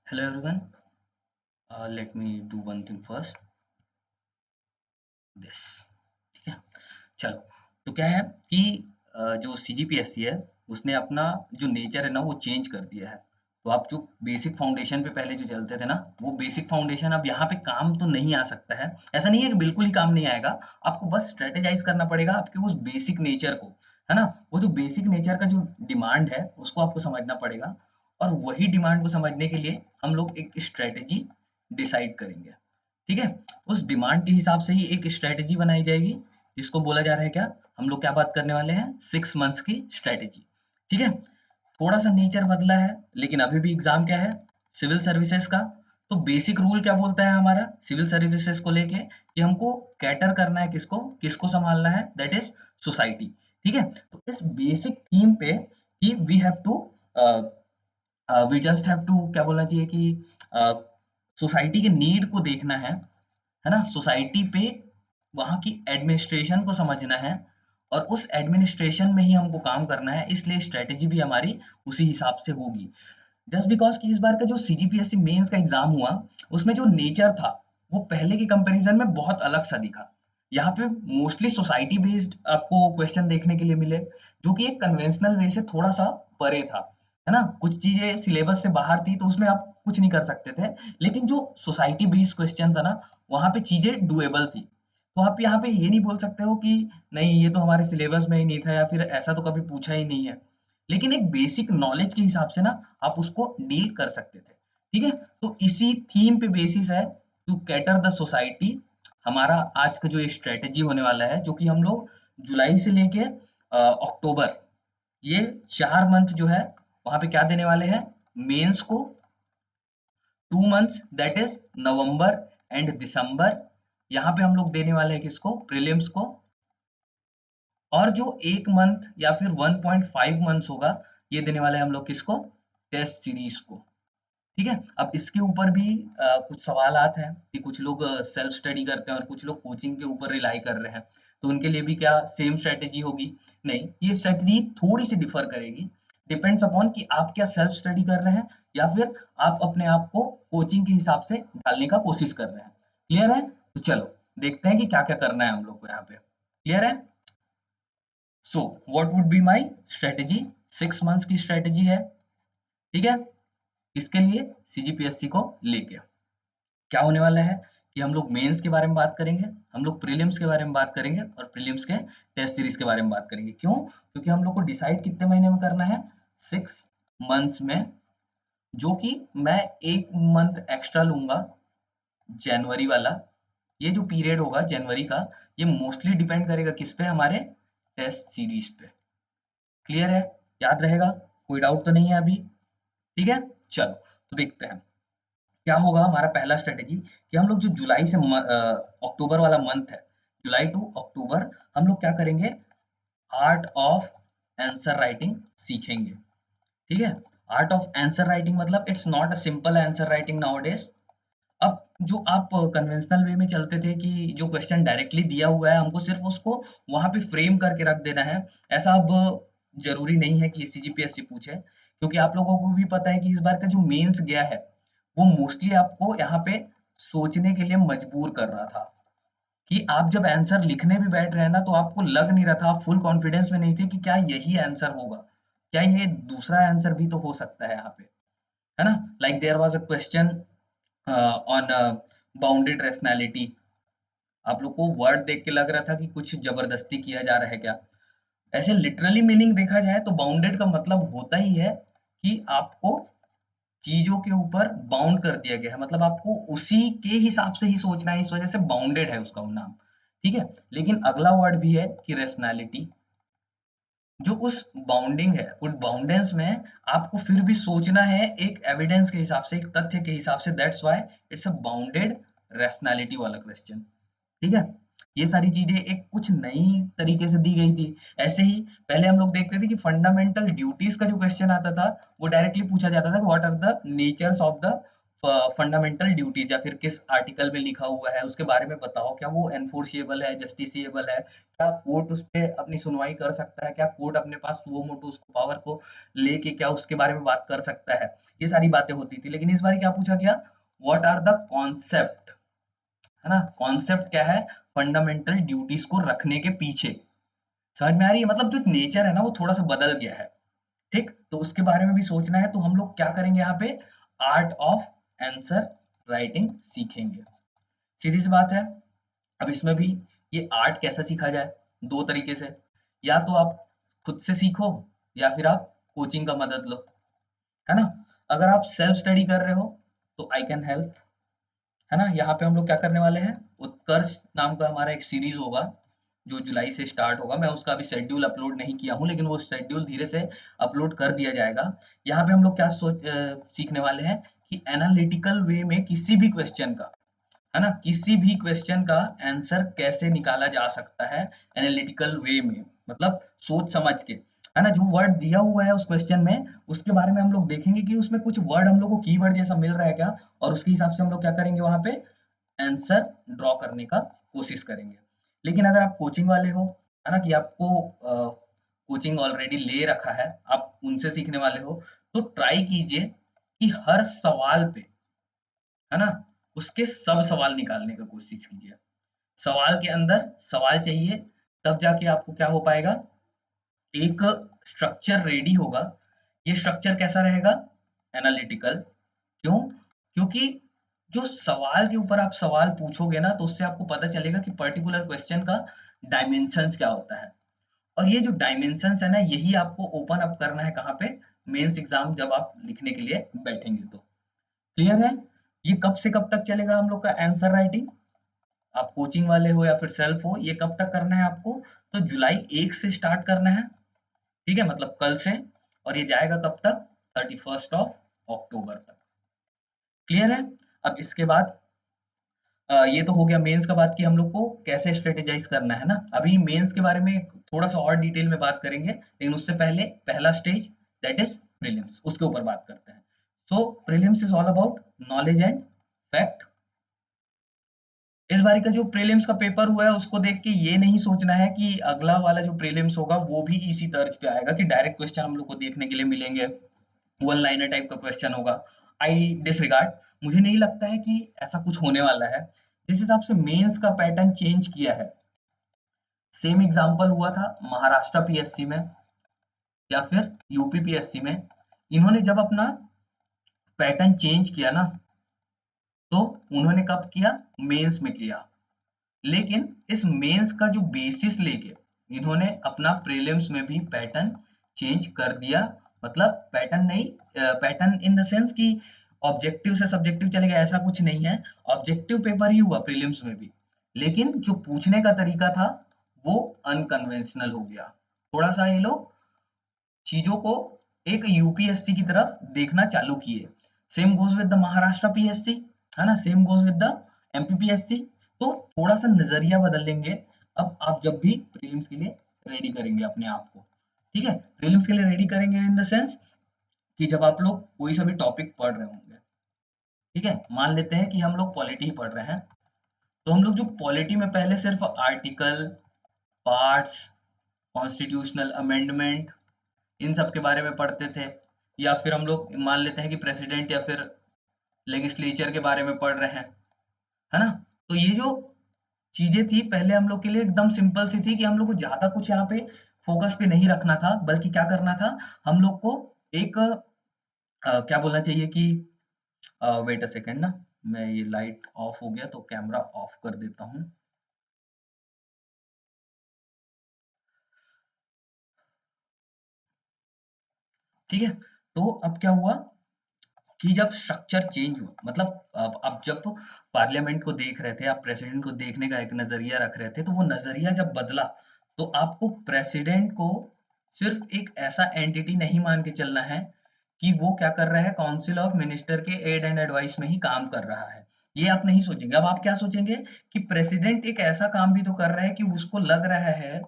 Hello everyone. Let me do one thing first. This. ठीक है. चलो. तो क्या है कि जो CGPSC है उसने अपना जो नेचर है ना वो चेंज कर दिया है. तो आप जो बेसिक फाउंडेशन पे पहले जो चलते थे ना वो बेसिक फाउंडेशन अब यहाँ पे काम तो नहीं आ सकता है. ऐसा नहीं है कि बिल्कुल ही काम नहीं आएगा. आपको बस स्ट्रेटेजाइज करना पड़ेगा आपके उस बेसिक नेचर को. है ना. वो जो बेसिक नेचर का जो डिमांड है उसको आपको समझना पड़ेगा. और वही डिमांड को समझने के लिए हम लोग एक स्ट्रेटेजी डिसाइड करेंगे. ठीक है. उस डिमांड के हिसाब से ही एक स्ट्रेटेजी बनाई जाएगी जिसको बोला जा रहा है क्या. हम लोग क्या बात करने वाले हैं 6 मंथ्स की स्ट्रेटेजी. ठीक है. थोड़ा सा नेचर बदला है लेकिन अभी भी एग्जाम क्या है सिविल सर्विसेज का. तो बेसिक रूल क्या बोलता है हमारा सिविल सर्विसेज को लेके कि हमको कैटर करना है किसको किसको संभालना है दैट इज सोसाइटी. ठीक है. तो इस बेसिक थीम पे कि we have to we just have to क्या बोलना चाहिए कि सोसाइटी के नीड को देखना है ना. सोसाइटी पे वहाँ की एडमिनिस्ट्रेशन को समझना है और उस एडमिनिस्ट्रेशन में ही हमको काम करना है. इसलिए स्ट्रेटेजी भी हमारी उसी हिसाब से होगी. जस्ट बिकॉज कि इस बार का जो CGPSC मेंस का एग्जाम हुआ उसमें जो नेचर था वो पहले के कंपैरिजन में बहुत अलग सा दिखा. यहाँ पे मोस्टली सोसाइटी बेस्ड आपको क्वेश्चन देखने के लिए मिले जो कि एक कन्वेंशनल वे से थोड़ा सा परे था. है ना. कुछ चीजें सिलेबस से बाहर थी तो उसमें आप कुछ नहीं कर सकते थे. लेकिन जो सोसाइटी बेस्ड क्वेश्चन था ना वहां पे चीजें डुएबल थी. तो आप यहाँ पे ये नहीं बोल सकते हो कि नहीं ये तो हमारे सिलेबस में ही नहीं था या फिर ऐसा तो कभी पूछा ही नहीं है. लेकिन एक बेसिक नॉलेज के हिसाब से ना आप उसको डील कर सकते थे. ठीक है. तो इसी थीम पे बेसिस है टू कैटर द सोसाइटी. हमारा आज का जो स्ट्रेटेजी होने वाला है जो कि हम लोग जुलाई से लेके अक्टूबर ये 4 मंथ जो है वहां पे क्या देने वाले हैं मेंस को. 2 months that is November and December. यहाँ पे हम लोग देने वाले हैं किसको प्रीलिम्स को. और जो 1 मंथ या फिर 1.5 मंथ्स होगा ये देने वाले हैं हम लोग किसको टेस्ट सीरीज को. ठीक है. अब इसके ऊपर भी कुछ सवालात हैं कि कुछ लोग सेल्फ स्टडी करते हैं और कुछ लोग कोचिंग के ऊपर रिलाई कर रहे हैं. तो उनके लिए भी क्या सेम स्ट्रेटेजी होगी. नहीं ये स्ट्रेटेजी थोड़ी सी डिफर करेगी. डिपेंड्स अपॉन कि आप क्या सेल्फ स्टडी कर रहे हैं या फिर आप अपने आप को कोचिंग के हिसाब से ढालने का कोशिश कर रहे हैं. क्लियर है. तो चलो देखते हैं कि क्या क्या करना है हम लोग को यहाँ पे. क्लियर है. So what would be my strategy. 6 months की स्ट्रेटेजी है. ठीक है. इसके लिए CGPSC को लेके क्या होने वाला है कि हम लोग मेंस के बारे में बात करेंगे हम लोग प्रीलिम्स के बारे में बात करेंगे और प्रीलिम्स के टेस्ट सीरीज के बारे में बात करेंगे. क्यों क्योंकि हम लोग को डिसाइड कितने महीने में करना है 6 मंथ्स में. जो कि मैं 1 मंथ एक्स्ट्रा लूंगा जनवरी वाला. ये जो पीरियड होगा जनवरी का ये मोस्टली डिपेंड करेगा किस पे हमारे टेस्ट सीरीज पे. क्लियर है. याद रहेगा. कोई डाउट तो नहीं है अभी. ठीक है. चलो तो देखते हैं क्या होगा हमारा पहला स्ट्रेटेजी कि हम लोग जो जुलाई से अक्टूबर वाला मंथ है जुलाई टू अक्टूबर हम लोग क्या करेंगे आर्ट ऑफ आंसर राइटिंग सीखेंगे. ठीक है. आर्ट ऑफ आंसर राइटिंग मतलब it's not a simple answer writing nowadays. अब जो आप कन्वेंशनल वे में चलते थे कि जो क्वेश्चन डायरेक्टली दिया हुआ है हमको सिर्फ उसको वहां पे फ्रेम करके रख देना है. ऐसा अब जरूरी नहीं है कि CGPSC पूछे क्योंकि आप लोगों को भी पता है कि इस बार का जो मेंस गया है वो मोस्टली आपको यहाँ पे सोचने के लिए मजबूर कर रहा था. कि आप जब आंसर लिखने भी बैठ रहे हैं ना तो आपको लग नहीं रहा था आप फुल कॉन्फिडेंस में नहीं थे कि क्या यही आंसर होगा. क्या ये दूसरा आंसर भी तो हो सकता है यहाँ पे. है ना. Like there was a question on bounded rationality. आप लोग को वर्ड देख के लग रहा था कि कुछ जबरदस्ती किया जा रहा है क्या. ऐसे लिटरली मीनिंग देखा जाए तो बाउंडेड का मतलब होता ही है कि आपको चीजों के ऊपर बाउंड कर दिया गया है मतलब आपको उसी के हिसाब से ही सोचना है. इस वजह से बाउंडेड है उसका नाम. ठीक है. लेकिन अगला वर्ड भी है कि रेशनैलिटी जो उस बाउंडिंग है उस बाउंडेंस में आपको फिर भी सोचना है एक एविडेंस के हिसाब से एक तथ्य के हिसाब से. That's why it's a bounded rationality वाला क्वेश्चन. ठीक है. ये सारी चीजें एक कुछ नई तरीके से दी गई थी. ऐसे ही पहले हम लोग देखते थे कि फंडामेंटल ड्यूटीज का जो क्वेश्चन आता था वो डायरेक्टली पूछा जाता था what are the natures of the fundamental duties या फिर किस आर्टिकल में लिखा हुआ है उसके बारे में बताओ, क्या वो एनफोर्सिएबल है, जस्टिसिएबल है, क्या कोर्ट उस पे अपनी सुनवाई कर सकता है, क्या कोर्ट अपने पास वो मोटो उसको पावर को लेके क्या उसके बारे में बात कर सकता है, ये सारी बातें होती थी। लेकिन इस बार क्या पूछा गया, व्हाट आर द कॉन्सेप्ट, है ना, कॉन्सेप्ट क्या है फंडामेंटल ड्यूटीज को रखने के पीछे, समझ में आ रही है, मतलब जो नेचर है ना वो थोड़ा सा बदल गया है, ठीक, तो उसके बारे में भी सोचना है, तो हम लोग क्या करेंगे यहाँ पे, आर्ट ऑफ आंसर राइटिंग सीखेंगे, सीधी सी बात है। अब इसमें भी ये आर्ट कैसा सीखा जाए, दो तरीके से, या तो आप खुद से सीखो या फिर आप कोचिंग का मदद लो, है ना। अगर आप सेल्फ स्टडी कर रहे हो तो आई कैन हेल्प, है ना। यहाँ पे हम लोग क्या करने वाले हैं, उत्कर्ष नाम का हमारा एक सीरीज होगा जो जुलाई से स्टार्ट होगा, मैं उसका अभी शेड्यूल अपलोड नहीं किया हूँ, लेकिन वो शेड्यूल धीरे से अपलोड कर दिया जाएगा। यहाँ पे हम लोग क्या सीखने वाले हैं कि एनालिटिकल वे में किसी भी क्वेश्चन का, है ना, किसी भी क्वेश्चन का आंसर कैसे निकाला जा सकता है एनालिटिकल वे में, मतलब सोच समझ के, है ना। जो वर्ड दिया हुआ है उस क्वेश्चन में उसके बारे में हम लोग देखेंगे कि उसमें कुछ वर्ड हम लोग को कीवर्ड जैसा मिल रहा है क्या, और उसके हिसाब से हम लोग क्या करेंगे वहां पे आंसर ड्रॉ करने का कोशिश करेंगे। लेकिन अगर आप कोचिंग वाले हो, है ना, कि आपको कोचिंग ऑलरेडी ले रखा है, आप उनसे सीखने वाले हो, तो ट्राई कीजिए कि हर सवाल पे, है ना, उसके सब सवाल निकालने का कोशिश कीजिए। सवाल के अंदर सवाल चाहिए, तब जाके आपको क्या हो पाएगा, एक स्ट्रक्चर रेडी होगा। ये स्ट्रक्चर कैसा रहेगा, एनालिटिकल, क्यों, क्योंकि जो सवाल के ऊपर आप सवाल पूछोगे ना तो उससे आपको पता चलेगा कि पर्टिकुलर क्वेश्चन का डायमेंशंस क्या होता है, और ये जो डायमेंशंस है ना यही आपको ओपन अप करना है कहाँ पे, मेंस एग्जाम जब आप लिखने के लिए बैठेंगे तो। क्लियर है, ये कब से कब तक चलेगा हम लोग का आंसर राइटिंग, आप कोचिंग वाले हो या फिर सेल्फ हो, ये कब तक करना है आपको, तो जुलाई 1 से स्टार्ट करना है, ठीक है, मतलब कल से, और ये जाएगा कब तक, 31 अक्टूबर तक। क्लियर है। अब इसके बाद ये तो हो गया मेंस का बात कि हम लोग को कैसे स्ट्रेटेजाइज करना है ना। अभी मेंस के बारे में थोड़ा सा और डिटेल में बात करेंगे, लेकिन उससे पहले पहला स्टेज दैट इज प्रीलिम्स, उसके ऊपर बात करते हैं। So prelims is all about knowledge and fact. इस बारी का जो प्रीलिम्स का पेपर हुआ है उसको देख के ये नहीं सोचना है कि अगला वाला जो प्रीलिम्स होगा वो भी इसी तर्ज पे आएगा कि डायरेक्ट क्वेश्चन हम लोग को देखने के लिए मिलेंगे, वन लाइनर टाइप का क्वेश्चन होगा। आई डिसरिगार्ड, मुझे नहीं लगता है कि ऐसा कुछ होने वाला है। जिस हिसाब से मेंस का पैटर्न चेंज किया है, सेम एग्जांपल हुआ था महाराष्ट्र पीएससी में या फिर यूपी पीएससी में, इन्होंने जब अपना पैटर्न चेंज किया ना तो उन्होंने कब किया, मेंस में किया। लेकिन इस मेंस का जो बेसिस लेके इन्होंने अपना प्रीलिम्स में भी पैटर्न चेंज कर दिया, मतलब पैटर्न नहीं, पैटर्न इन द सेंस कि ऑब्जेक्टिव से सब्जेक्टिव चले गए, ऐसा कुछ नहीं है, ऑब्जेक्टिव पेपर ही हुआ प्रीलिम्स में भी, लेकिन जो पूछने का तरीका था वो अनकन्वेंशनल हो गया। थोड़ा सा ये लोग चीजों को एक यूपीएससी की तरफ देखना चालू किए। Same goes with the Maharashtra PSC, है ना, same goes with the MPPSC. तो थोड़ा सा नजरिया बदल लेंगे अब आप जब भी प्रीलिम्स के लिए रेडी करेंगे अपने आप को, ठीक है, प्रीलिम्स के लिए रेडी करेंगे इन द सेंस कि जब आप लोग कोई सा भी टॉपिक पढ़ रहे होंगे, ठीक है, मान लेते हैं कि हम लोग पॉलिटी ही पढ़ रहे हैं, तो हम लोग जो पॉलिटी में पहले सिर्फ आर्टिकल, पार्ट्स, कॉन्स्टिट्यूशनल अमेंडमेंट, इन सब के बारे में पढ़ते थे, या फिर हम लोग मान लेते हैं कि प्रेसिडेंट या फिर लेजिस्लेचर के बारे में पढ़ रहे हैं, है ना। तो ये जो चीजें थी पहले हम लोग के लिए एकदम सिंपल सी थी कि हम लोग को ज्यादा कुछ यहाँ पे फोकस पे नहीं रखना था, बल्कि क्या करना था, हम लोग को एक क्या बोलना चाहिए कि वेट अ सेकेंड ना, मैं ये लाइट ऑफ हो गया तो कैमरा ऑफ कर देता हूँ। ठीक है, तो अब क्या हुआ कि जब स्ट्रक्चर चेंज हुआ, मतलब अब जब पार्लियामेंट को देख रहे थे, आप प्रेसिडेंट को देखने का एक नजरिया रख रहे थे, तो वो नजरिया जब बदला तो आपको प्रेसिडेंट को सिर्फ एक ऐसा एंटिटी नहीं मान के चलना है कि वो क्या कर रहा है, काउंसिल ऑफ मिनिस्टर के एड एंड एडवाइस में ही काम कर रहा है, ये आप नहीं सोचेंगे। अब आप क्या सोचेंगे कि प्रेसिडेंट एक ऐसा काम भी तो कर रहा है कि उसको लग रहा है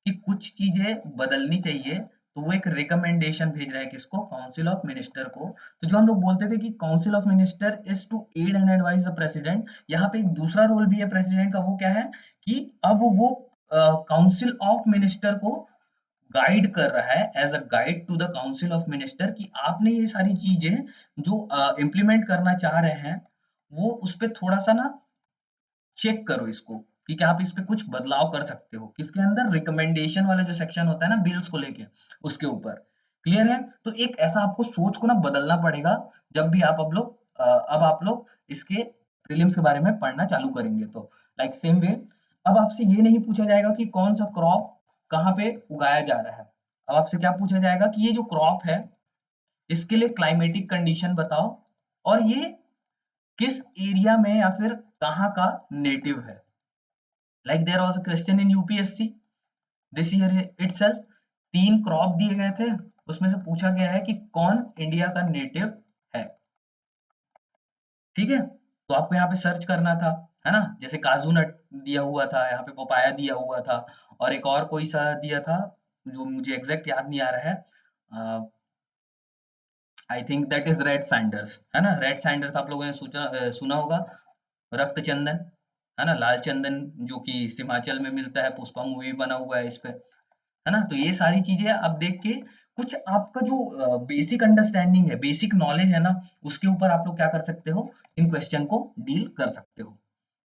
कि कुछ चीजें बदलनी चाहिए, तो वो एक रिकमेंडेशन भेज रहा है किसको, काउंसिल ऑफ मिनिस्टर को। तो जो हम लोग बोलते थे कि council of minister is to aid and advise the president, यहाँ पे एक दूसरा रोल भी है प्रेसिडेंट का, वो क्या है कि अब वो काउंसिल ऑफ मिनिस्टर को गाइड कर रहा है, as a guide to the council of minister, कि आपने ये सारी चीजें जो इम्प्लीमेंट करना चाह रहे हैं वो उस पर थोड़ा सा ना चेक करो इसको, कि क्या आप इस पे कुछ बदलाव कर सकते हो। किसके अंदर, रिकमेंडेशन वाला जो सेक्शन होता है ना बिल्स को लेके, उसके ऊपर। क्लियर है? तो एक ऐसा आपको सोच को ना बदलना पड़ेगा जब भी आप अब आप लोग इसके प्रीलिम्स के बारे में पढ़ना चालू करेंगे। तो लाइक सेम वे, अब आपसे ये नहीं पूछा जाएगा कि कौन सा क्रॉप कहाँ पे उगाया जा रहा है। अब आपसे क्या पूछा जाएगा कि ये जो क्रॉप है इसके लिए क्लाइमेटिक कंडीशन बताओ, और ये किस एरिया में या फिर कहाँ का नेटिव है। Like there was a question in UPSC this year itself, 3 crop दिए गए थे, उसमें से पूछा गया है कि कौन इंडिया का नेटिव है। ठीक है, तो आपको यहाँ पे सर्च करना था, है ना, जैसे काजू नट दिया हुआ था, यहाँ पे पपाया दिया हुआ था, और एक और कोई सा दिया था जो मुझे एग्जैक्ट याद नहीं आ रहा है। I think that is red Sanders, है ना, रेड सैंडर्स आप लोगों ने सुना होगा। रक्त चंदन, है ना, लाल चंदन जो कि हिमाचल में मिलता है, पुष्पा मूवी बना हुआ है इस पे, है ना। तो ये सारी चीजें आप देख के कुछ आपका जो बेसिक अंडरस्टैंडिंग है, बेसिक नॉलेज है ना, उसके ऊपर आप लोग क्या कर सकते हो, इन क्वेश्चन को डील कर सकते हो।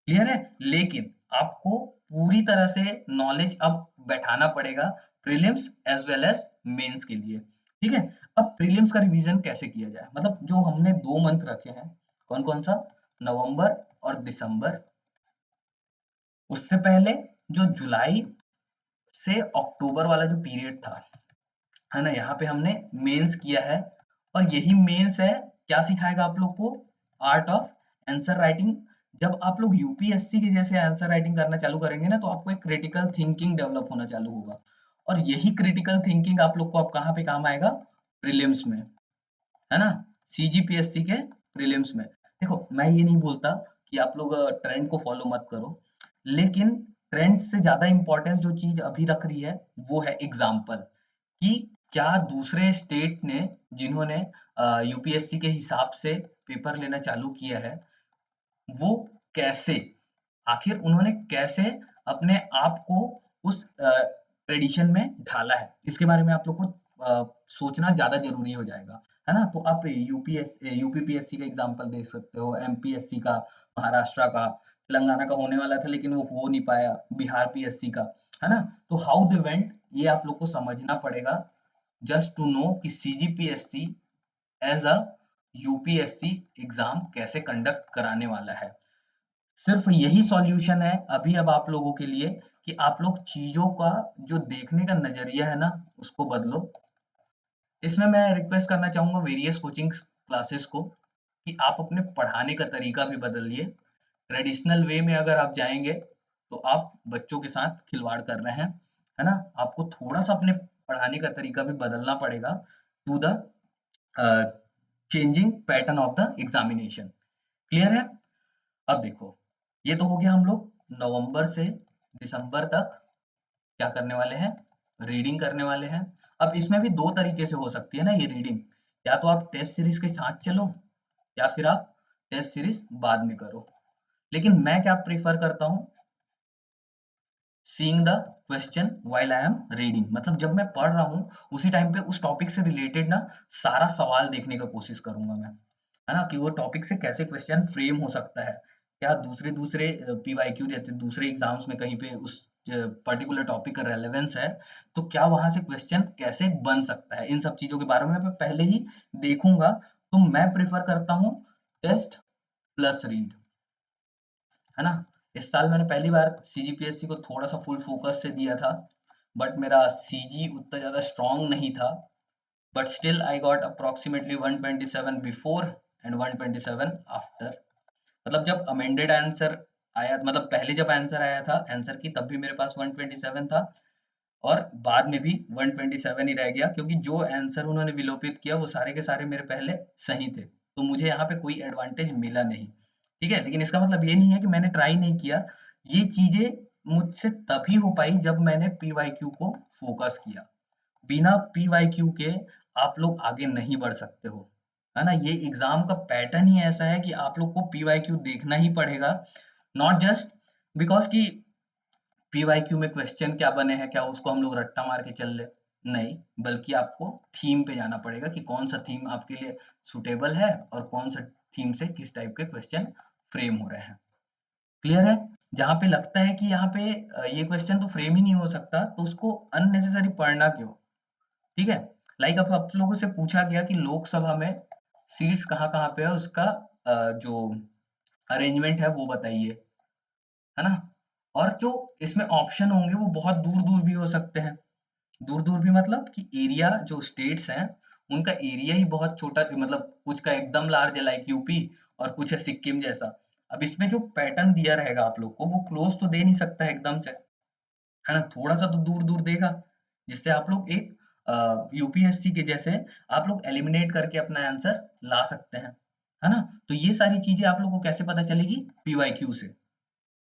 क्लियर है? लेकिन आपको पूरी तरह से नॉलेज अब बैठाना पड़ेगा prelims as well as mains के लिए। ठीक है, अब प्रीलिम्स का रिवीजन कैसे किया जाए, मतलब जो हमने 2 मंथ रखे हैं, कौन कौन सा, नवंबर और दिसंबर। उससे पहले जो जुलाई से अक्टूबर वाला जो पीरियड था, है ना, यहाँ पे हमने मेंस किया है, और यही मेंस है, क्या सिखाएगा आप लोग को, आर्ट ऑफ आंसर राइटिंग। जब आप लोग यूपीएससी के जैसे आंसर राइटिंग करना चालू करेंगे ना, तो आपको एक क्रिटिकल थिंकिंग डेवलप होना चालू होगा, और यही क्रिटिकल थिंकिंग आप लोग को अब कहाँ पे काम आएगा, प्रीलिम्स में, है ना, सीजीपीएससी के प्रीलिम्स में। देखो मैं ये नहीं बोलता कि आप लोग ट्रेंड को फॉलो मत करो, लेकिन ट्रेंड से ज्यादा इंपॉर्टेंस जो चीज अभी रख रही है वो है एग्जाम्पल, कि क्या दूसरे स्टेट ने, जिन्होंने यूपीएससी के हिसाब से पेपर लेना चालू किया है, वो कैसे, आखिर उन्होंने कैसे अपने आप को उस ट्रेडिशन में ढाला है, इसके बारे में आप लोग को सोचना ज्यादा जरूरी हो जाएगा, है ना। तो आप यूपीपीएससी का एग्जांपल दे सकते हो, एमपीएससी का, महाराष्ट्र का, तेलंगाना का होने वाला था लेकिन वो हो नहीं पाया, बिहार पीएससी का, है ना। तो हाउ दे वेंट, ये आप लोग को समझना पड़ेगा, जस्ट टू नो कि CGPSC as a UPSC exam कैसे कंडक्ट कराने वाला है। सिर्फ यही सॉल्यूशन है अभी अब आप लोगों के लिए, कि आप लोग चीजों का जो देखने का नजरिया है ना उसको बदलो। इसमें मैं रिक्वेस्ट करना चाहूंगा वेरियस कोचिंग क्लासेस को, कि आप अपने पढ़ाने का तरीका भी बदलिए। ट्रेडिशनल वे में अगर आप जाएंगे तो आप बच्चों के साथ खिलवाड़ कर रहे हैं, है ना। आपको थोड़ा सा अपने पढ़ाने का तरीका भी बदलना पड़ेगा to the changing pattern of the examination. Clear है? अब देखो, ये तो हो गया, हम लोग नवंबर से दिसंबर तक क्या करने वाले हैं, रीडिंग करने वाले हैं। अब इसमें भी 2 तरीके से हो सकती है ना ये रीडिंग, या तो आप टेस्ट सीरीज के साथ चलो, या फिर आप टेस्ट सीरीज बाद में करो। लेकिन मैं क्या प्रीफर करता हूँ, seeing the question while I am reading, मतलब जब मैं पढ़ रहा हूँ उसी टाइम पे उस टॉपिक से रिलेटेड ना सारा सवाल देखने का कोशिश करूंगा मैं, है ना, कि वो टॉपिक से कैसे क्वेश्चन फ्रेम हो सकता है, क्या दूसरे दूसरे पीवाईक्यू जैसे दूसरे एग्जाम्स में कहीं पे उस पर्टिकुलर टॉपिक का रेलेवेंस है, तो क्या वहां से क्वेश्चन कैसे बन सकता है, इन सब चीजों के बारे में मैं पहले ही देखूंगा। तो मैं प्रेफर करता हूँ टेस्ट प्लस रीड, है ना। इस साल मैंने पहली बार सीजीपीएससी को थोड़ा सा फुल फोकस से दिया था, बट मेरा सीजी उतना ज्यादा स्ट्रांग नहीं था, but still I got approximately 127 before and 127 after. मतलब जब अमेंडेड आंसर आया, मतलब पहले जब आंसर आया था आंसर की, तब भी मेरे पास 127 था, और बाद में भी 127 ही रह गया, क्योंकि जो आंसर उन्होंने विलोपित किया वो सारे के सारे मेरे पहले सही थे, तो मुझे यहाँ पे कोई एडवांटेज मिला नहीं। ठीक है, लेकिन इसका मतलब ये नहीं है कि मैंने ट्राई नहीं किया, ये चीजें मुझसे तभी हो पाई जब मैंने पीवाईक्यू को फोकस किया। बिना पीवाईक्यू के आप लोग आगे नहीं बढ़ सकते हो, है ना। ये एग्जाम का पैटर्न ही ऐसा है कि आप लोग को पीवाईक्यू देखना ही पड़ेगा, नॉट जस्ट बिकॉज कि पीवाईक्यू में क्वेश्चन क्या बने हैं, क्या उसको हम लोग रट्टा मार के चल ले, नहीं, बल्कि आपको थीम पे जाना पड़ेगा कि कौन सा थीम आपके लिए सुटेबल है और कौन सा थीम से किस टाइप के क्वेश्चन फ्रेम हो रहे हैं। क्लियर है। जहां पे लगता है कि यहाँ पे ये क्वेश्चन तो फ्रेम ही नहीं हो सकता, तो उसको अननेसेसरी पढ़ना क्यों। ठीक है। लाइक अब आप लोगों से पूछा गया कि लोकसभा में सीट्स कहाँ कहाँ पे है, उसका जो अरेंजमेंट है वो बताइए, है ना। और जो इसमें ऑप्शन होंगे वो बहुत दूर दूर भी हो सकते हैं। दूर दूर भी मतलब कि एरिया, जो स्टेट्स हैं उनका एरिया ही बहुत छोटा, मतलब कुछ का एकदम लार्ज है लाइक यूपी, और कुछ है सिक्किम जैसा। अब इसमें जो पैटर्न दिया रहेगा आप लोग को, वो क्लोज तो दे नहीं सकता है एकदम से, है ना, थोड़ा सा तो दूर दूर देगा, जिससे आप लोग एक यूपीएससी के जैसे आप लोग एलिमिनेट करके अपना आंसर ला सकते हैं, है ना। तो ये सारी चीजें आप लोग को कैसे पता चलेगी, पीवाईक्यू से।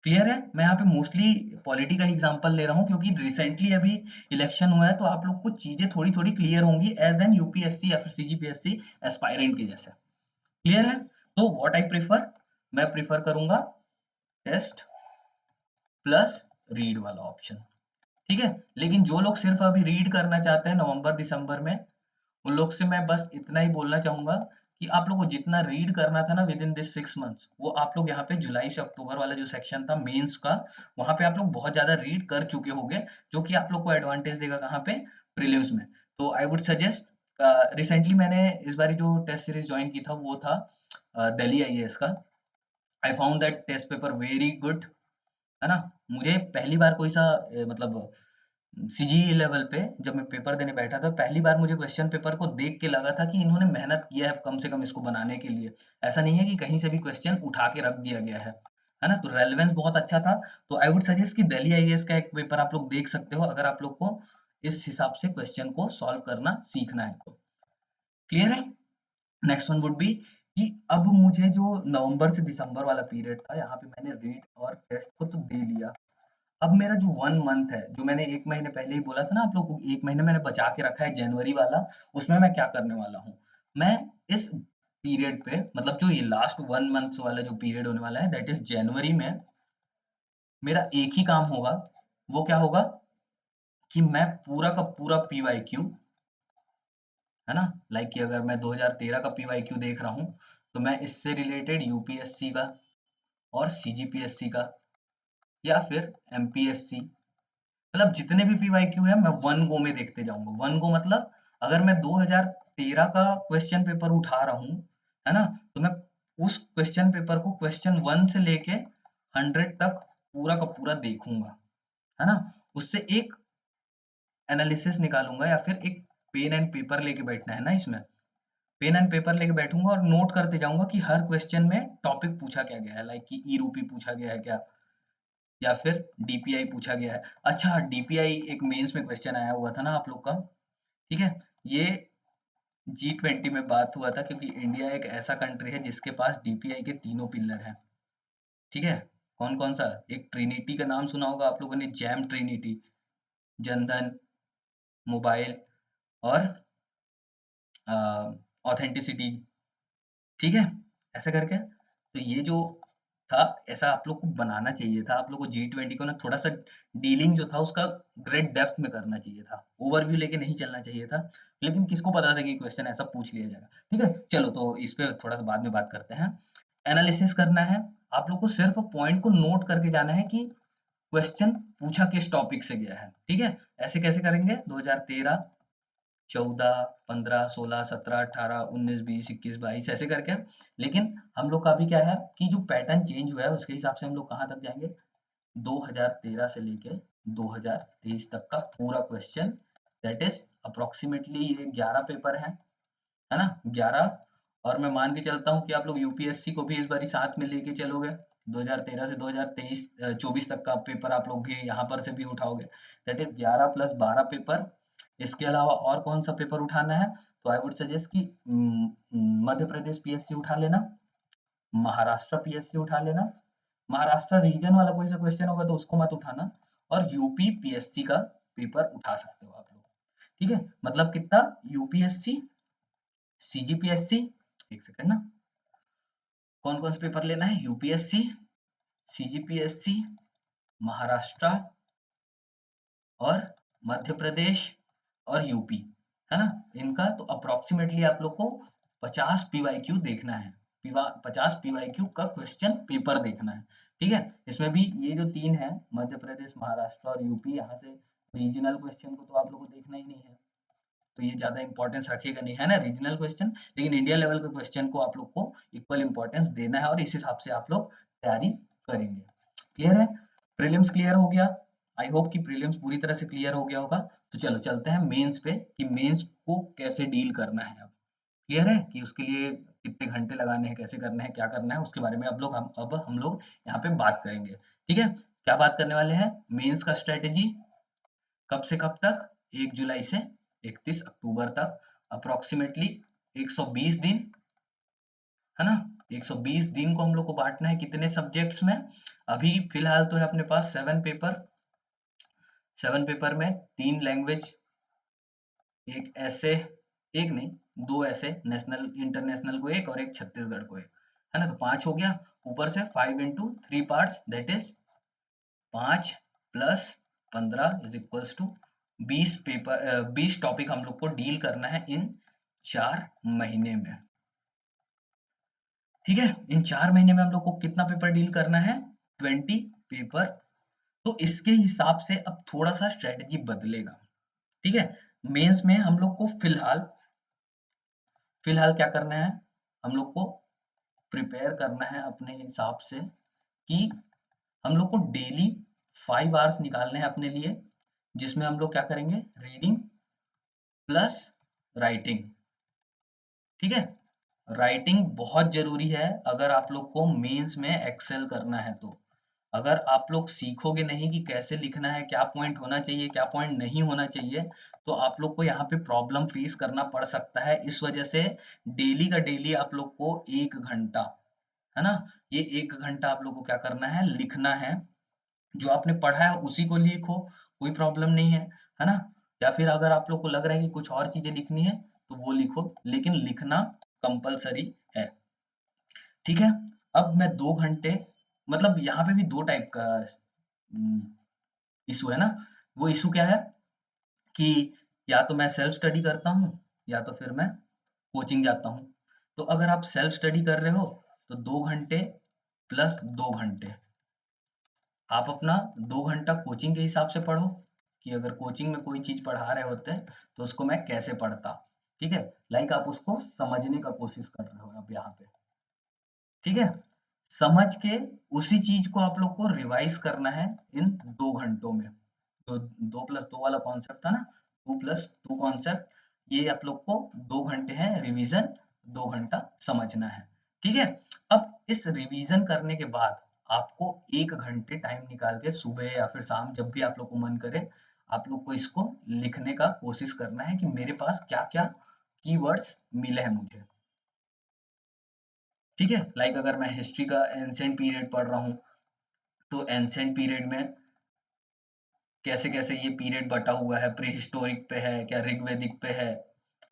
क्लियर है। मैं यहाँ पे मोस्टली पॉलिटी का एग्जांपल ले रहा हूँ क्योंकि रिसेंटली अभी इलेक्शन हुआ है, तो आप लोग को चीजें थोड़ी थोड़ी क्लियर होंगी एज एन यूपीएससी या फिर सीजीपीएससी एस्पायरेंट के जैसे। क्लियर है। तो व्हाट आई प्रिफर, मैं प्रिफर करूंगा टेस्ट प्लस रीड वाला ऑप्शन। ठीक है। लेकिन जो लोग सिर्फ अभी रीड करना चाहते हैं नवंबर दिसंबर में, उन लोग से मैं बस इतना ही बोलना चाहूंगा कि आप लोग को जितना रीड करना था ना विद इन दिस 6 मंथ्स, वो आप लोग यहाँ पे जुलाई से अक्टूबर वाला जो सेक्शन था मेंस का, वहां पे आप लोग बहुत ज्यादा रीड कर चुके होंगे, जो कि आप लोग को एडवांटेज देगा कहाँ पे, प्रीलिम्स में। तो आई वुड सजेस्ट, रिसेंटली मैंने इस बारी जो टेस्ट सीरीज ज्वाइन की था वो था दिल्ली आईएएस का। I found that test paper very good, है ना। मुझे पहली बार कोई सा मतलब सीजी लेवल पे जब मैं पेपर देने बैठा था, पहली बार मुझे क्वेश्चन पेपर को देख के लगा था कि इन्होंने मेहनत किया है कम से कम इसको बनाने के लिए। ऐसा नहीं है कि कहीं से भी क्वेश्चन उठा के रख दिया गया है ना। तो रेलेवेंस बहुत अच्छा था। तो आई वुड सजेस्ट कि दिल्ली आईएएस का एक पेपर आप लोग देख सकते हो, अगर आप लोग को इस हिसाब से क्वेश्चन को सॉल्व करना सीखना है तो। क्लियर है। नेक्स्ट वन वुड बी कि अब मुझे जो नवंबर से दिसंबर वाला पीरियड था, यहाँ पे मैंने रीड और टेस्ट को तो दे लिया। अब मेरा जो 1 मंथ है, जो मैंने 1 महीने पहले ही बोला था ना आप लोग को, 1 महीने मैंने बचा के रखा है जनवरी वाला, उसमें मैं क्या करने वाला हूँ। मैं इस पीरियड पे, मतलब जो ये लास्ट 1 मंथ वाला जो पीरियड होने वाला है, दैट इज जनवरी में, मेरा एक ही काम होगा। वो क्या होगा कि मैं पूरा का पूरा पीवाईक्यू, है ना, लाइक कि अगर मैं 2013 का पीवाईक्यू देख रहा हूँ, तो मैं इससे रिलेटेड यूपीएससी का और सीजीपीएससी का या फिर एमपीएससी, मतलब जितने भी पीवाईक्यू है मैं वन गो में देखते जाऊंगा। वन गो मतलब अगर मैं 2013 का क्वेश्चन पेपर उठा रहा हूँ, है ना, तो मैं उस क्वेश्चन पेपर को क्वेश्चन 1 से लेके 100 तक पूरा का पूरा देखूंगा, है ना। उससे एक एनालिसिस निकालूंगा, या फिर एक पेन एंड पेपर लेके बैठना है ना इसमें, पेन एंड पेपर लेके बैठूंगा और नोट करते जाऊंगा कि हर क्वेश्चन में टॉपिक पूछा क्या गया है, लाइक कि ई रूपी पूछा गया है क्या, या फिर डीपीआई पूछा गया है। अच्छा, डीपीआई एक मेंस में क्वेश्चन आया हुआ था ना आप लोग का। ठीक है। ये G20 में बात हुआ था, क्योंकि इंडिया एक ऐसा कंट्री है जिसके पास डीपीआई के तीनों पिलर हैं। ठीक है। कौन कौन सा, एक ट्रिनिटी का नाम सुना होगा आप लोगों ने, जैम ट्रिनिटी, जनधन, मोबाइल और ऑथेंटिसिटी। ठीक है। ऐसा करके, तो ये जो था, ऐसा आप लोग को बनाना चाहिए था। आप लोग को G20 को ना थोड़ा सा डीलिंग जो था उसका ग्रेट डेप्थ में करना चाहिए था, ओवरव्यू लेके नहीं चलना चाहिए था। लेकिन किसको पता था कि क्वेश्चन ऐसा पूछ लिया जाएगा। ठीक है, चलो तो इस पे थोड़ा सा बाद में बात करते हैं। एनालिसिस करना है, आप लोग को सिर्फ पॉइंट को नोट करके जाना है कि क्वेश्चन पूछा किस टॉपिक से गया है। ठीक है। ऐसे कैसे करेंगे, 2013, 14, 15, 16, 17, 18, 19, 20, 21, 22 ऐसे करके। लेकिन हम लोग का अभी क्या है कि जो पैटर्न चेंज हुआ है उसके हिसाब से हम लोग कहाँ तक जाएंगे, 2013 से लेके 2023 तक का पूरा क्वेश्चन, दैट इज अप्रोक्सीमेटली ये 11 पेपर है ना, 11। और मैं मान के चलता हूँ कि आप लोग यूपीएससी को भी इस बारी साथ में लेके चलोगे, 2013 से 2023 24 तक का पेपर आप लोग भी यहाँ पर से भी उठाओगे, दैट इज 11 प्लस 12 पेपर। इसके अलावा और कौन सा पेपर उठाना है, तो आई वुड सजेस्ट कि मध्य प्रदेश पीएससी उठा लेना, महाराष्ट्र पीएससी उठा लेना। महाराष्ट्र रीजन वाला कोई सा क्वेश्चन होगा तो उसको मत उठाना, और यूपी पीएससी का पेपर उठा सकते हो आप लोग। ठीक है, मतलब कितना, यूपीएससी, सीजीपीएससी, एक सेकंड ना, कौन कौन से पेपर लेना है, यूपीएससी, सीजीपीएससी, महाराष्ट्र और मध्य प्रदेश और यूपी, है ना, इनका तो अप्रोक्सीमेटली आप लोग को 50 पीवाईक्यू देखना है, 50 पीवाईक्यू का क्वेश्चन पेपर देखना है। ठीक है, इसमें भी ये जो तीन है, मध्य प्रदेश, महाराष्ट्र और यूपी, यहाँ से रीजनल क्वेश्चन को तो आप लोग को देखना ही नहीं है, तो ये ज्यादा इंपॉर्टेंस रखेगा नहीं, है ना, रीजनल क्वेश्चन, लेकिन इंडिया लेवल के क्वेश्चन को आप लोग को इक्वल इंपॉर्टेंस देना है और इस हिसाब से आप लोग तैयारी करेंगे। क्लियर है, प्रीलिम्स क्लियर हो गया, आई होप कि प्रीलिम्स पूरी तरह से क्लियर हो गया होगा। तो चलो चलते हैं मेंस पे कि मेंस को कैसे डील करना है। अब क्लियर है कि उसके लिए कितने घंटे लगाने हैं, कैसे करना है, क्या करना है, उसके बारे में हम लोग यहाँ पे बात करेंगे। ठीक है, क्या बात करने वाले हैं, मेंस का स्ट्रेटेजी, कब से कब तक, 1 जुलाई से 31 अक्टूबर तक, अप्रोक्सीमेटली 120 दिन, है ना, 120 दिन को हम लोग को बांटना है कितने सब्जेक्ट्स में। अभी फिलहाल तो है अपने पास 7 पेपर, 7 पेपर में 3 लैंग्वेज, एक ऐसे, एक नहीं, 2 ऐसे, नेशनल इंटरनेशनल को एक और एक छत्तीसगढ़ को एक, है ना, तो 5 हो गया, ऊपर से 5 into 3 parts, that is 5 plus 15 is equals to 20 paper, 20 topic हम लोग को डील करना है इन 4 महीने में। ठीक है, इन 4 महीने में हम लोग को कितना पेपर डील करना है, 20 पेपर। तो इसके हिसाब से अब थोड़ा सा स्ट्रेटेजी बदलेगा। ठीक है, मेंस में हम लोग को फिलहाल फिलहाल क्या करना है, हम लोग को प्रिपेयर करना है अपने हिसाब से कि हम लोग को डेली 5 आवर्स निकालने हैं अपने लिए, जिसमें हम लोग क्या करेंगे, रीडिंग प्लस राइटिंग। ठीक है, राइटिंग बहुत जरूरी है अगर आप लोग को मेंस में एक्सेल करना है। तो अगर आप लोग सीखोगे नहीं कि कैसे लिखना है, क्या पॉइंट होना चाहिए, क्या पॉइंट नहीं होना चाहिए, तो आप लोग को यहाँ पे प्रॉब्लम फेस करना पड़ सकता है। इस वजह से डेली का डेली आप लोग को 1 घंटा, है ना, ये 1 घंटा आप लोग को क्या करना है, लिखना है। जो आपने पढ़ा है उसी को लिखो, कोई प्रॉब्लम नहीं है ना, या फिर अगर आप लोग को लग रहा है कि कुछ और चीजें लिखनी है तो वो लिखो, लेकिन लिखना कंपलसरी है। ठीक है, अब मैं 2 घंटे, मतलब यहाँ पे भी 2 टाइप का इशू है ना। वो इशू क्या है कि या तो मैं सेल्फ स्टडी करता हूँ या तो फिर मैं कोचिंग जाता हूँ। तो अगर आप सेल्फ स्टडी कर रहे हो तो 2 घंटे प्लस 2 घंटे आप अपना 2 घंटा कोचिंग के हिसाब से पढ़ो, कि अगर कोचिंग में कोई चीज पढ़ा रहे होते हैं तो उसको मैं कैसे पढ़ता। ठीक है, लाइक आप उसको समझने का कोशिश कर रहे हो अब यहाँ पे। ठीक है, समझ के उसी चीज को आप लोग को रिवाइज करना है इन 2 घंटों में। तो 2+2 वाला कॉन्सेप्ट था ना, 2+2 कॉन्सेप्ट, ये आप लोग को 2 घंटे हैं रिवीजन, 2 घंटा समझना है। ठीक है, अब इस रिवीजन करने के बाद आपको 1 घंटे टाइम निकाल के सुबह या फिर शाम, जब भी आप लोग को मन करे, आप लोग को इसको लिखने का कोशिश करना है कि मेरे पास क्या क्या कीवर्ड्स मिले हैं मुझे। ठीक है, लाइक अगर मैं हिस्ट्री का एंशिएंट पीरियड पढ़ रहा हूँ तो एंशिएंट पीरियड में कैसे कैसे ये पीरियड बटा हुआ है, प्री हिस्टोरिक पे है क्या, ऋग्वेदिक पे है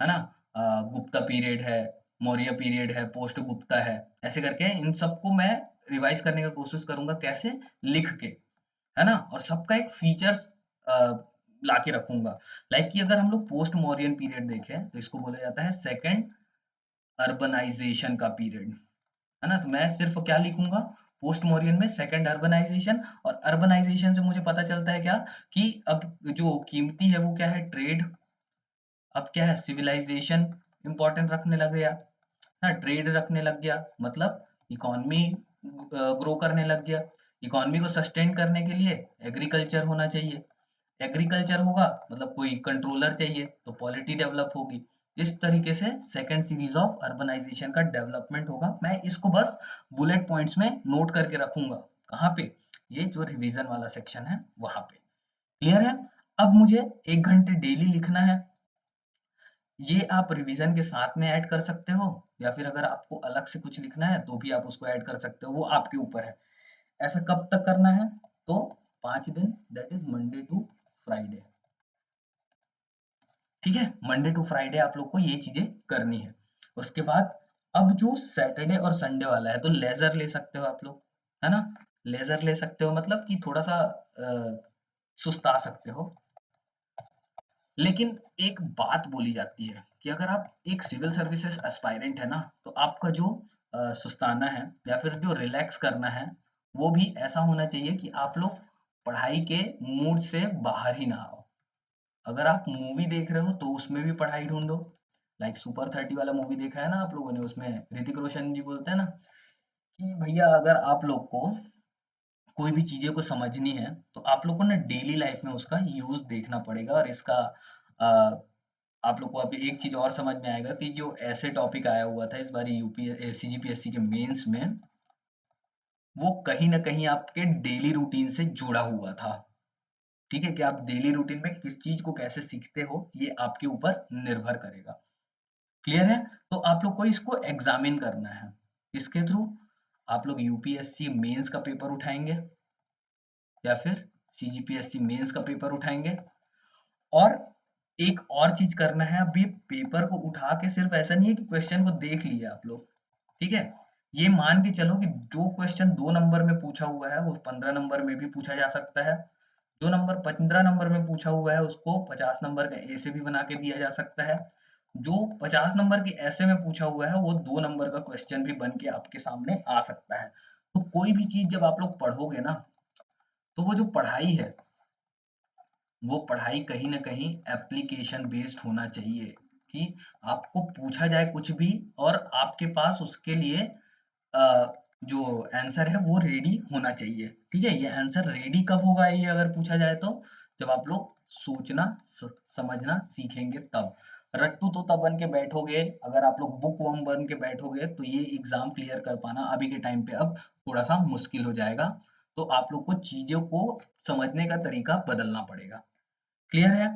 ना, गुप्ता पीरियड है, मौर्य पीरियड है, पोस्ट गुप्ता है, ऐसे करके इन सबको मैं रिवाइज करने का कोशिश करूंगा, कैसे, लिख के, है ना, और सबका एक फीचर्स ला के रखूंगा। लाइक कि अगर हम लोग पोस्ट मौर्यन पीरियड देखें तो इसको बोला जाता है सेकंड अर्बनाइजेशन का पीरियड, है ना, तो मैं सिर्फ क्या लिखूंगा, पोस्ट मॉर्यन में सेकंड अर्बनाइजेशन, और अर्बनाइजेशन से मुझे पता चलता है क्या, कि अब जो कीमती है वो क्या है, ट्रेड, अब क्या है, सिविलाइजेशन इंपॉर्टेंट रखने लग गया, हाँ, ट्रेड रखने लग गया, मतलब इकोनॉमी ग्रो करने लग गया। इकोनॉमी को सस्टेन करने के लिए एग्रीकल्चर होना चाहिए, एग्रीकल्चर होगा मतलब कोई कंट्रोलर चाहिए तो पॉलिटी डेवलप होगी। इस तरीके से सेकंड सीरीज ऑफ अर्बनाइजेशन का डेवलपमेंट होगा। मैं इसको बस बुलेट पॉइंट्स में नोट करके रखूंगा, कहाँ पे, ये जो रिवीजन वाला सेक्शन है वहां पे। क्लियर है, अब मुझे 1 घंटे डेली लिखना है, ये आप रिवीजन के साथ में ऐड कर सकते हो, या फिर अगर आपको अलग से कुछ लिखना है तो भी आप उसको ऐड कर सकते हो, वो आपके ऊपर है। ऐसा कब तक करना है, तो 5 दिन, that is Monday to Friday. ठीक है, मंडे टू फ्राइडे आप लोग को ये चीजें करनी है। उसके बाद अब जो सैटरडे और संडे वाला है तो लेजर ले सकते हो आप लोग, है ना। लेजर ले सकते हो मतलब कि थोड़ा सा सुस्ता सकते हो। लेकिन एक बात बोली जाती है कि अगर आप एक सिविल सर्विसेज एस्पायरेंट है ना, तो आपका जो सुस्ताना है या फिर जो रिलैक्स करना है वो भी ऐसा होना चाहिए कि आप लोग पढ़ाई के मूड से बाहर ही ना आओ। अगर आप मूवी देख रहे हो तो उसमें भी पढ़ाई ढूंढो। लाइक सुपर 30 वाला मूवी देखा है ना आप लोगों ने, उसमें ऋतिक रोशन जी बोलते हैं ना कि भैया अगर आप लोग को कोई भी चीजें को समझनी है तो आप लोग को ना डेली लाइफ में उसका यूज देखना पड़ेगा। और इसका अ, आप लोग को अभी एक चीज और समझ में आएगा कि जो ऐसे टॉपिक आया हुआ था इस बार यूपी सीजीपीएससी के मेंस में, वो कहीं ना कहीं आपके डेली रूटीन से जुड़ा हुआ था। ठीक है, कि आप डेली रूटीन में किस चीज को कैसे सीखते हो ये आपके ऊपर निर्भर करेगा। क्लियर है। तो आप लोग को इसको एग्जामिन करना है। इसके थ्रू आप लोग यूपीएससी मेंस का पेपर उठाएंगे या फिर सीजीपीएससी मेंस का पेपर उठाएंगे। और एक और चीज करना है, अब ये पेपर को उठा के सिर्फ ऐसा नहीं है कि क्वेश्चन को देख लिया आप लोग। ठीक है, ये मान के चलो कि जो क्वेश्चन 2 नंबर में पूछा हुआ है वो 15 नंबर में भी पूछा जा सकता है। जो नंबर 15 नंबर में पूछा हुआ है उसको 50 नंबर का ऐसे भी बना के दिया जा सकता है। जो 50 नंबर के ऐसे में पूछा हुआ है वो 2 नंबर का क्वेश्चन भी बन के आपके सामने आ सकता है। तो कोई भी चीज जब आप लोग पढ़ोगे ना, तो वो जो पढ़ाई है वो पढ़ाई कहीं ना कहीं एप्लीकेशन बेस्ड होना चाहिए, कि आपको पूछा जाए कुछ भी और आपके पास उसके लिए जो आंसर है वो रेडी होना चाहिए। ठीक है, ये आंसर रेडी कब होगा ये अगर पूछा जाए तो जब आप लोग सोचना समझना सीखेंगे तब। रट्टू तोता बन के बैठोगे, अगर आप लोग बुक वर्म बन के बैठोगे तो ये एग्जाम क्लियर कर पाना अभी के टाइम पे अब थोड़ा सा मुश्किल हो जाएगा। तो आप लोग को चीजों को समझने का तरीका बदलना पड़ेगा। क्लियर है,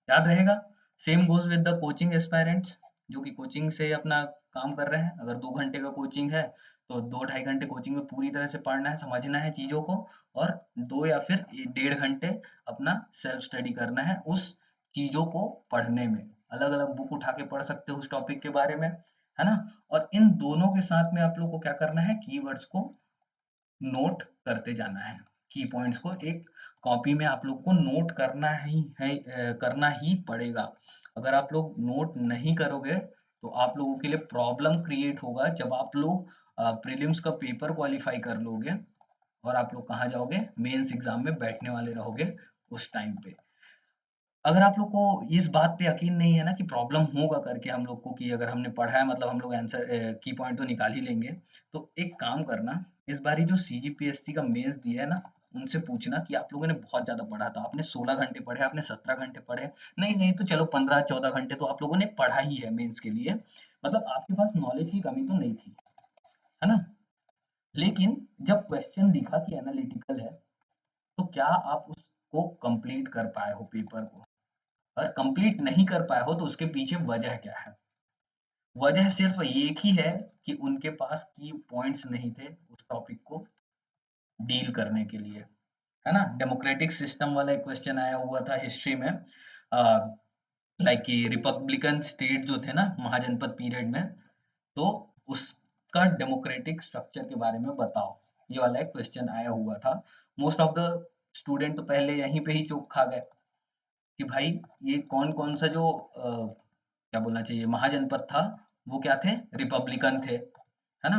याद रहेगा। Same goes with the coaching aspirants जो कि कोचिंग से अपना काम कर रहे हैं। अगर 2 घंटे का कोचिंग है तो 2 ढाई घंटे कोचिंग में पूरी तरह से पढ़ना है, समझना है चीजों को। और 2 या फिर 1.5 घंटे अपना सेल्फ स्टडी करना है उस चीजों को पढ़ने में। अलग अलग बुक उठा के पढ़ सकते हो उस टॉपिक के बारे में, है ना। और इन दोनों के साथ में आप लोग को क्या करना है, कीवर्ड्स को नोट करते जाना है। की पॉइंट्स को एक कॉपी में आप लोग को नोट करना ही है, करना ही पड़ेगा। अगर आप लोग नोट नहीं करोगे तो आप लोगों के लिए प्रॉब्लम क्रिएट होगा जब आप लोग प्रीलिम्स का पेपर क्वालिफाई कर लोगे और आप लोग कहाँ जाओगे, मेंस एग्जाम में बैठने वाले रहोगे उस टाइम पे। अगर आप लोग को इस बात पे यकीन नहीं है ना कि प्रॉब्लम होगा करके हम लोग को, कि अगर हमने पढ़ा है मतलब हम लोग आंसर की पॉइंट तो निकाल ही लेंगे, तो एक काम करना, इस बारी जो सीजीपीएससी का मेंस दिया है ना, उनसे पूछना कि आप लोगों ने बहुत ज्यादा पढ़ा था, आपने 16 घंटे पढ़े, आपने 17 घंटे पढ़े। नहीं नहीं तो चलो 15-14 घंटे तो आप लोगों ने पढ़ा ही है मेंस के लिए, मतलब आपके पास नॉलेज की कमी तो नहीं थी, है ना। लेकिन जब क्वेश्चन दिखा कि एनालिटिकल है तो क्या आप उसको कंप्लीट कर पाए हो पेपर को। अगर कंप्लीट नहीं कर पाए हो तो उसके पीछे वजह क्या है। वजह सिर्फ एक ही है कि उनके पास की पॉइंट्स नहीं थे उस टॉपिक को डील करने के लिए, है ना। डेमोक्रेटिक सिस्टम वाला एक क्वेश्चन आया हुआ था हिस्ट्री में, लाइक कि रिपब्लिकन स्टेट जो थे ना महाजनपद पीरियड में, तो उसका डेमोक्रेटिक स्ट्रक्चर के बारे में बताओ, ये वाला एक क्वेश्चन आया हुआ था। मोस्ट ऑफ द स्टूडेंट तो पहले यहीं पे ही चौक खा गए कि भाई ये कौन कौन सा जो क्या बोलना चाहिए महाजनपद था वो क्या थे, रिपब्लिकन थे, है ना।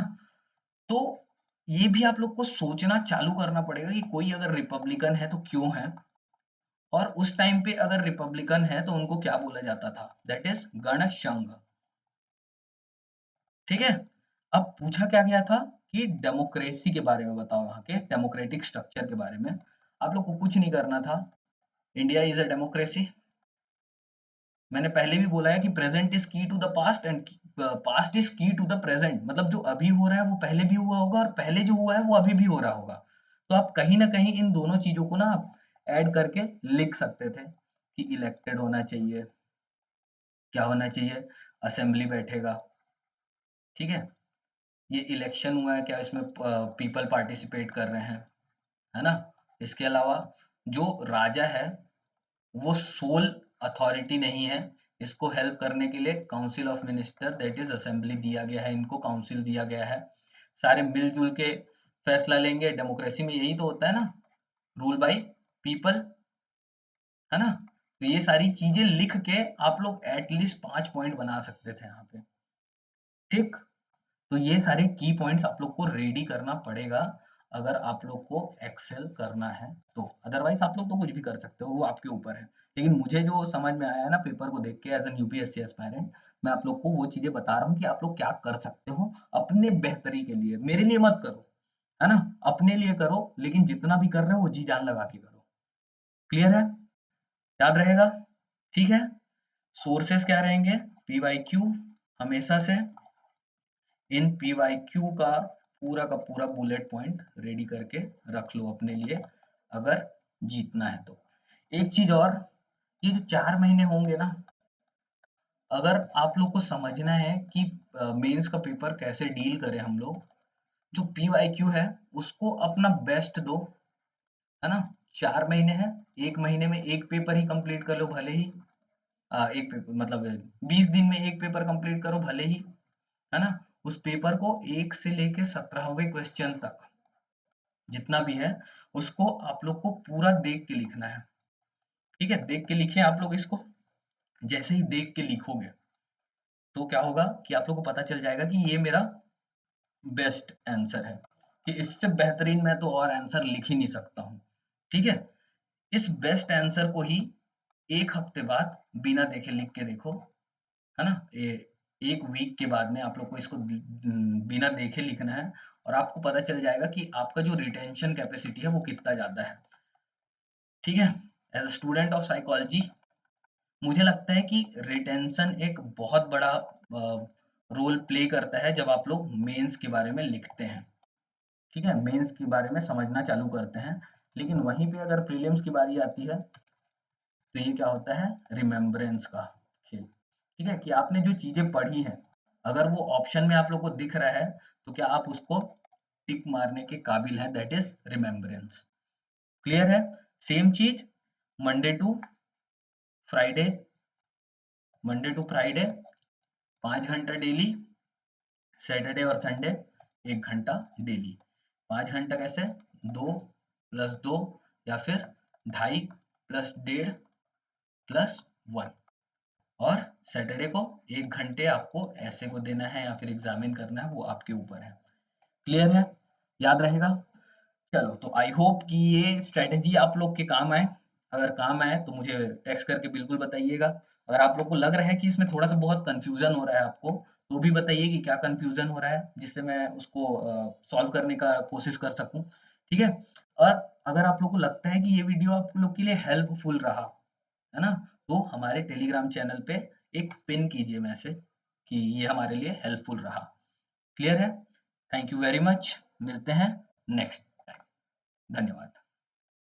तो ये भी आप लोग को सोचना चालू करना पड़ेगा कि कोई अगर रिपब्लिकन है तो क्यों है, और उस टाइम पे अगर रिपब्लिकन है तो उनको क्या बोला जाता था, दैट इज गण संघ। ठीक है, अब पूछा क्या गया था कि डेमोक्रेसी के बारे में बताओ, वहां के डेमोक्रेटिक स्ट्रक्चर के बारे में। आप लोग को कुछ नहीं करना था, इंडिया इज अ डेमोक्रेसी। मैंने पहले भी बोला है कि present is key to the past and past is key to the present, मतलब जो अभी हो रहा है वो पहले भी हुआ होगा और पहले जो हुआ है वो अभी भी हो रहा होगा। तो आप कहीं ना कहीं इन दोनों चीजों को ना आप ऐड करके लिख सकते थे कि इलेक्टेड होना चाहिए, क्या होना चाहिए, असेंबली बैठेगा। ठीक है, ये इलेक्शन हुआ है, क्या इसमें पीपल पार्टिसिपेट कर रहे हैं, है ना। इसके अलावा जो राजा है वो सोल अथॉरिटी नहीं है, इसको हेल्प करने के लिए council of minister that is assembly दिया गया है, इनको काउंसिल दिया गया है। सारे मिलजुल के फैसला लेंगे, डेमोक्रेसी में यही तो होता है ना, रूल बाय पीपल, है ना। तो ये सारी चीजें लिख के आप लोग एटलीस्ट 5 पॉइंट बना सकते थे यहाँ पे, ठीक। तो ये सारे की पॉइंट्स आप लोग को रेडी करना पड़ेगा अगर आप लोग को एक्सेल करना है तो, अदरवाइज आप लोग तो कुछ भी कर सकते हो, वो आपके ऊपर है। लेकिन मुझे जो समझ में आया है ना पेपर को देख के एज एन यूपीएससी एस्पायरेंट, मैं आप लोग को वो चीजें बता रहा हूँ कि आप लोग क्या कर सकते हो अपने बेहतरी के लिए। मेरे लिए मत करो, है ना, अपने लिए करो, लेकिन जितना भी कर रहे हो वो जी जान लगा के करो। क्लियर है, याद रहेगा, ठीक है। सोर्सेस क्या रहेंगे, पीवाईक्यू, हमेशा से इन पीवाईक्यू का पूरा बुलेट पॉइंट रेडी करके रख लो अपने लिए अगर जीतना है तो। एक चीज और, ये जो 4 महीने होंगे ना, अगर आप लोग को समझना है कि मेंस का पेपर कैसे डील करें हम लोग, जो पीवाईक्यू है उसको अपना बेस्ट दो, है ना। 4 महीने है, 1 महीने में एक पेपर ही कंप्लीट कर लो भले ही, एक पेपर मतलब 20 दिन में एक पेपर कंप्लीट करो भले ही, है ना। उस पेपर को 1 से लेके 17वें क्वेश्चन तक जितना भी है उसको आप लोग को पूरा देख के लिखना है, ठीक है। देख के लिखे आप लोग इसको, जैसे ही देख के लिखोगे तो क्या होगा कि आप लोग को पता चल जाएगा कि ये मेरा बेस्ट आंसर है, कि इससे बेहतरीन मैं तो और आंसर लिख ही नहीं सकता हूँ, ठीक है। इस बेस्ट आंसर को ही 1 हफ्ते बाद बिना देखे लिख के देखो, है ना। ये 1 वीक के बाद में आप लोग को इसको बिना देखे लिखना है और आपको पता चल जाएगा कि आपका जो रिटेंशन कैपेसिटी है वो कितना ज्यादा है, ठीक है। As a student of psychology मुझे लगता है कि रिटेंशन एक बहुत बड़ा रोल प्ले करता है जब आप लोग मेंस के बारे में लिखते हैं, ठीक है, मेंस के बारे में समझना चालू करते हैं। लेकिन वहीं पे अगर प्रीलिम्स की बारी आती है तो ये क्या होता है, रिमेम्बरेंस का खेल, ठीक है, कि आपने जो चीजें पढ़ी हैं अगर वो ऑप्शन में आप लोग को दिख रहा है तो क्या आप उसको टिक मारने के काबिल है, दैट इज रिमेम्बरेंस। क्लियर है। सेम चीज Monday to Friday, Monday to Friday 5 घंटा डेली, सैटरडे और संडे 1 घंटा डेली। 5 घंटा कैसे, 2 + 2 या फिर 2.5 + 1.5 + 1, और सैटरडे को 1 घंटे आपको ऐसे को देना है या फिर एग्जामिन करना है, वो आपके ऊपर है। क्लियर है, याद रहेगा। चलो, तो आई होप कि ये स्ट्रेटेजी आप लोग के काम आए। अगर काम आए तो मुझे टेक्स्ट करके बिल्कुल बताइएगा। अगर आप लोग को लग रहा है कि इसमें थोड़ा सा बहुत कंफ्यूजन हो रहा है आपको, तो भी बताइए कि क्या कंफ्यूजन हो रहा है, जिससे मैं उसको सॉल्व करने का कोशिश कर सकूं, ठीक है। और अगर आप लोग को लगता है कि ये वीडियो आप लोग के लिए हेल्पफुल रहा, है ना, तो हमारे टेलीग्राम चैनल पे एक पिन कीजिए मैसेज कि ये हमारे लिए हेल्पफुल रहा। क्लियर है, थैंक यू वेरी मच, मिलते हैं नेक्स्ट टाइम, धन्यवाद।